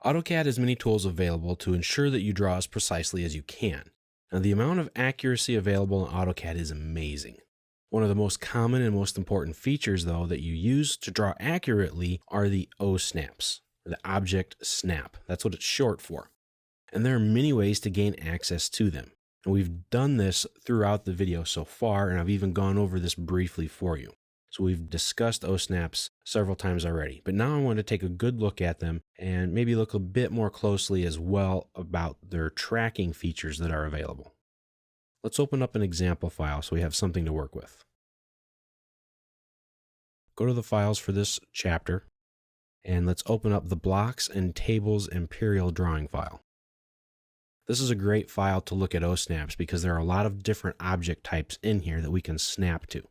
AutoCAD has many tools available to ensure that you draw as precisely as you can. Now, the amount of accuracy available in AutoCAD is amazing. One of the most common and most important features, though, that you use to draw accurately are the Osnaps, or the object snap. That's what it's short for. And there are many ways to gain access to them. And we've done this throughout the video so far, and I've even gone over this briefly for you. So we've discussed Osnaps several times already, but now I want to take a good look at them and maybe look a bit more closely as well about their tracking features that are available. Let's open up an example file so we have something to work with. Go to the files for this chapter, and let's open up the Blocks and Tables Imperial Drawing file. This is a great file to look at Osnaps because there are a lot of different object types in here that we can snap to.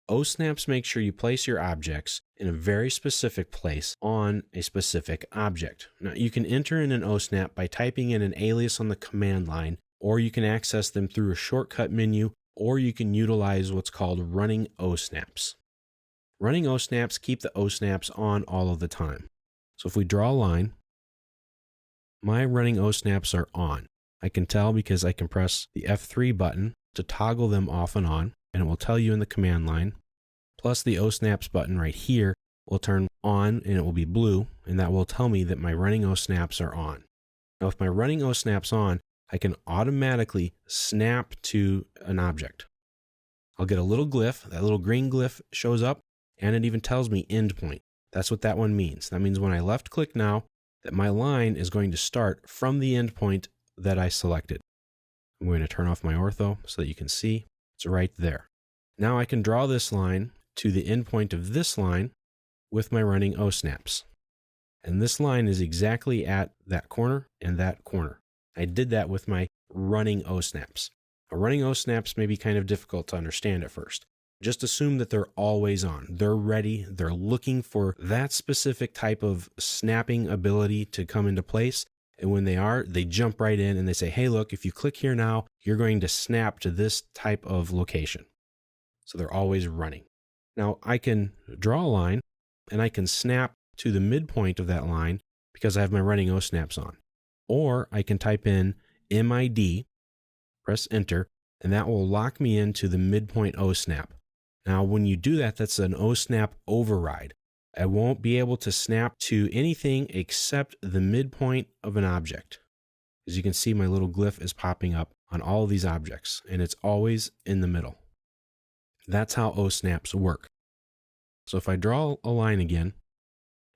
Osnaps make sure you place your objects in a very specific place on a specific object. Now, you can enter in an Osnap by typing in an alias on the command line, or you can access them through a shortcut menu, or you can utilize what's called running Osnaps. Running Osnaps keep the Osnaps on all of the time. So if we draw a line, my running Osnaps are on. I can tell because I can press the F3 button to toggle them off and on, and it will tell you in the command line. Plus the Osnaps button right here will turn on and it will be blue, and that will tell me that my running Osnaps are on. Now with my running Osnaps on, I can automatically snap to an object. I'll get a little glyph, that little green glyph shows up, and it even tells me endpoint. That's what that one means. That means when I left click now, that my line is going to start from the endpoint that I selected. I'm going to turn off my ortho so that you can see it's right there. Now I can draw this line to the endpoint of this line with my running Osnaps. And this line is exactly at that corner and that corner. I did that with my running Osnaps. Now, running Osnaps may be kind of difficult to understand at first. Just assume that they're always on. They're ready. They're looking for that specific type of snapping ability to come into place. And when they are, they jump right in and they say, hey, look, if you click here now, you're going to snap to this type of location. So they're always running. Now I can draw a line and I can snap to the midpoint of that line because I have my running Osnaps on. Or I can type in MID, press enter, and that will lock me into the midpoint Osnap. Now when you do that, that's an Osnap override. I won't be able to snap to anything except the midpoint of an object. As you can see, my little glyph is popping up on all of these objects, and it's always in the middle. That's how Osnaps work. So if I draw a line again,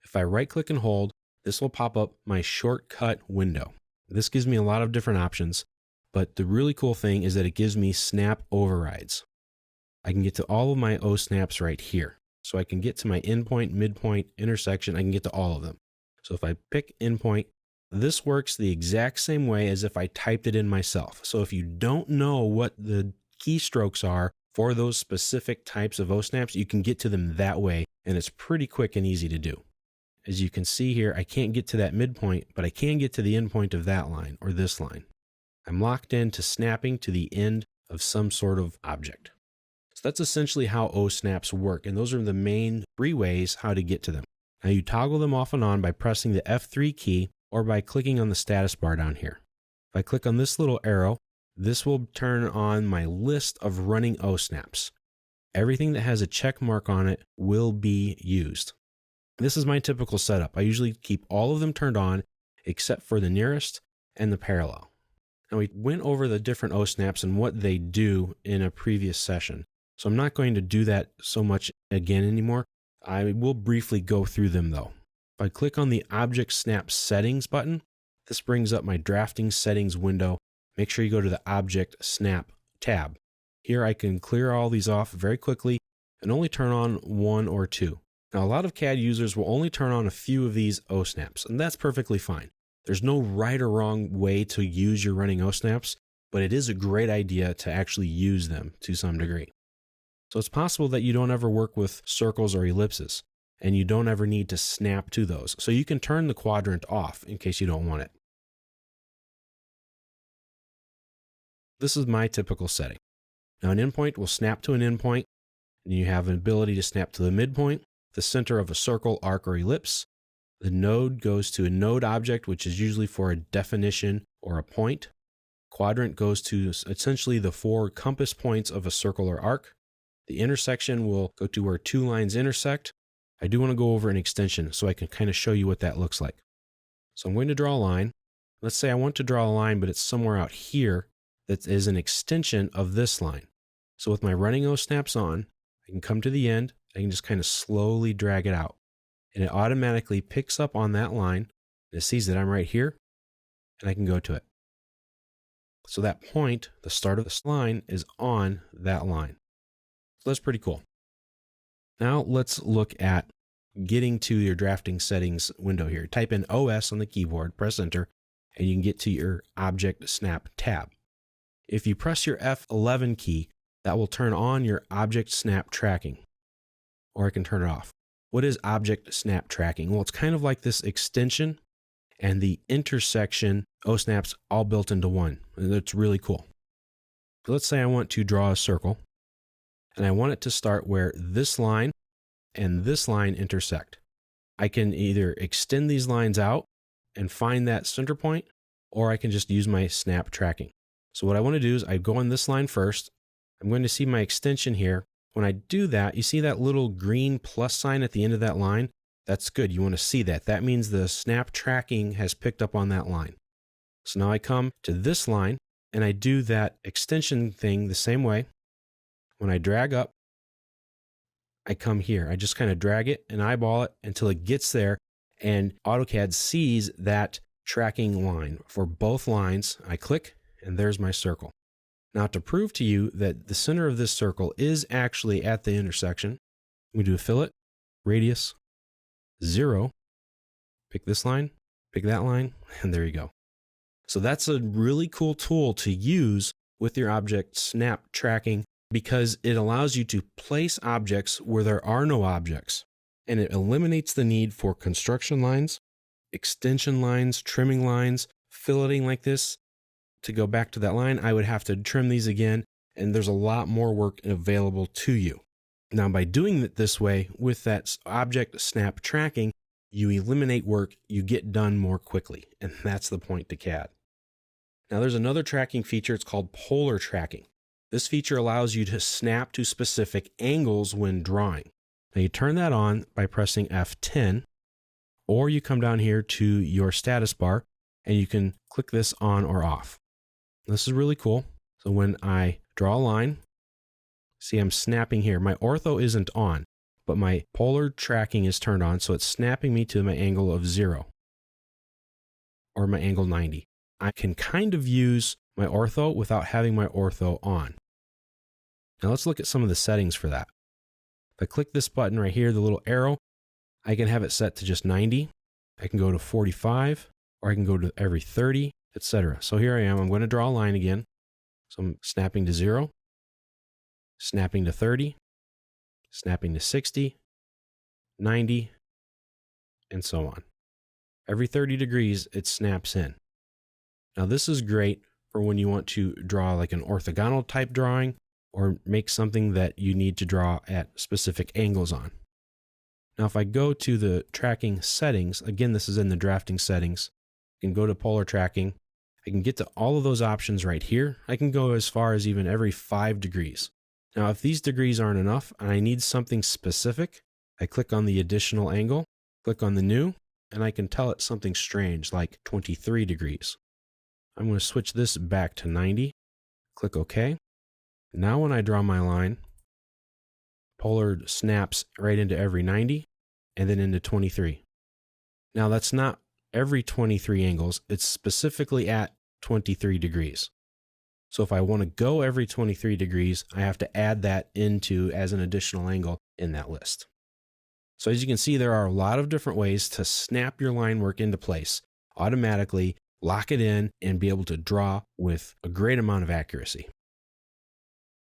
if I right click and hold, this will pop up my shortcut window. This gives me a lot of different options, but the really cool thing is that it gives me snap overrides. I can get to all of my Osnaps right here. So I can get to my endpoint, midpoint, intersection, I can get to all of them. So if I pick endpoint, this works the exact same way as if I typed it in myself. So if you don't know what the keystrokes are for those specific types of Osnaps, you can get to them that way, and it's pretty quick and easy to do. As you can see here, I can't get to that midpoint, but I can get to the endpoint of that line or this line. I'm locked into snapping to the end of some sort of object. So that's essentially how Osnaps work, and those are the main three ways how to get to them. Now you toggle them off and on by pressing the F3 key or by clicking on the status bar down here. If I click on this little arrow, this will turn on my list of running Osnaps. Everything that has a check mark on it will be used. This is my typical setup. I usually keep all of them turned on except for the nearest and the parallel. Now we went over the different Osnaps and what they do in a previous session. So I'm not going to do that so much again anymore. I will briefly go through them though. If I click on the Object Snap Settings button, this brings up my drafting settings window. Make sure you go to the Object Snap tab. Here I can clear all these off very quickly and only turn on one or two. Now a lot of CAD users will only turn on a few of these Osnaps, and that's perfectly fine. There's no right or wrong way to use your running Osnaps, but it is a great idea to actually use them to some degree. So it's possible that you don't ever work with circles or ellipses, and you don't ever need to snap to those. So you can turn the quadrant off in case you don't want it. This is my typical setting. Now an endpoint will snap to an endpoint, and you have an ability to snap to the midpoint, the center of a circle, arc, or ellipse, The node goes to a node object, which is usually for a definition or a point. Quadrant goes to essentially the 4 compass points of a circle or arc. The intersection will go to where 2 lines intersect. I do want to go over an extension so I can kind of show you what that looks like. So I'm going to draw a line. Let's say I want to draw a line, but it's somewhere out here that is an extension of this line. So with my running Osnaps on, I can come to the end. I can just kind of slowly drag it out. And it automatically picks up on that line. And it sees that I'm right here, and I can go to it. So that point, the start of this line, is on that line. So that's pretty cool. Now let's look at getting to your drafting settings window here. Type in OS on the keyboard, press enter, and you can get to your Object Snap tab. If you press your F11 key, that will turn on your Object Snap tracking, or I can turn it off. What is Object Snap tracking? Well, it's kind of like this extension and the intersection Osnaps all built into one. It's really cool. So let's say I want to draw a circle, and I want it to start where this line and this line intersect. I can either extend these lines out and find that center point, or I can just use my snap tracking. So what I want to do is I go on this line first. I'm going to see my extension here. When I do that, you see that little green plus sign at the end of that line? That's good. You want to see that. That means the snap tracking has picked up on that line. So now I come to this line and I do that extension thing the same way. When I drag up, I come here. I just kind of drag it and eyeball it until it gets there, and AutoCAD sees that tracking line for both lines. I click and there's my circle. Now to prove to you that the center of this circle is actually at the intersection, we do a fillet, radius, 0, pick this line, pick that line, and there you go. So that's a really cool tool to use with your Object Snap tracking, because it allows you to place objects where there are no objects, and it eliminates the need for construction lines, extension lines, trimming lines, filleting like this. To go back to that line, I would have to trim these again, and there's a lot more work available to you. Now, by doing it this way with that Object Snap tracking, you eliminate work, you get done more quickly, and that's the point to CAD. Now, there's another tracking feature. It's called polar tracking. This feature allows you to snap to specific angles when drawing. Now, you turn that on by pressing F10, or you come down here to your status bar, and you can click this on or off. This is really cool. So when I draw a line, see I'm snapping here. My ortho isn't on, but my polar tracking is turned on, so it's snapping me to my angle of 0 or my angle 90. I can kind of use my ortho without having my ortho on. Now let's look at some of the settings for that. If I click this button right here, the little arrow, I can have it set to just 90. I can go to 45, or I can go to every 30, etc. So here I am. I'm going to draw a line again. So I'm snapping to 0, snapping to 30, snapping to 60, 90, and so on. Every 30 degrees, it snaps in. Now this is great for when you want to draw like an orthogonal type drawing, or make something that you need to draw at specific angles on. Now if I go to the tracking settings, again this is in the drafting settings, I can go to polar tracking. I can get to all of those options right here. I can go as far as even every 5 degrees. Now if these degrees aren't enough and I need something specific, I click on the additional angle, click on the new, and I can tell it something strange like 23 degrees. I'm going to switch this back to 90, click OK. Now when I draw my line, polar snaps right into every 90 and then into 23. Now that's not every 23 angles, it's specifically at 23 degrees. So if I want to go every 23 degrees, I have to add that into as an additional angle in that list. So as you can see, there are a lot of different ways to snap your line work into place automatically, lock it in, and be able to draw with a great amount of accuracy.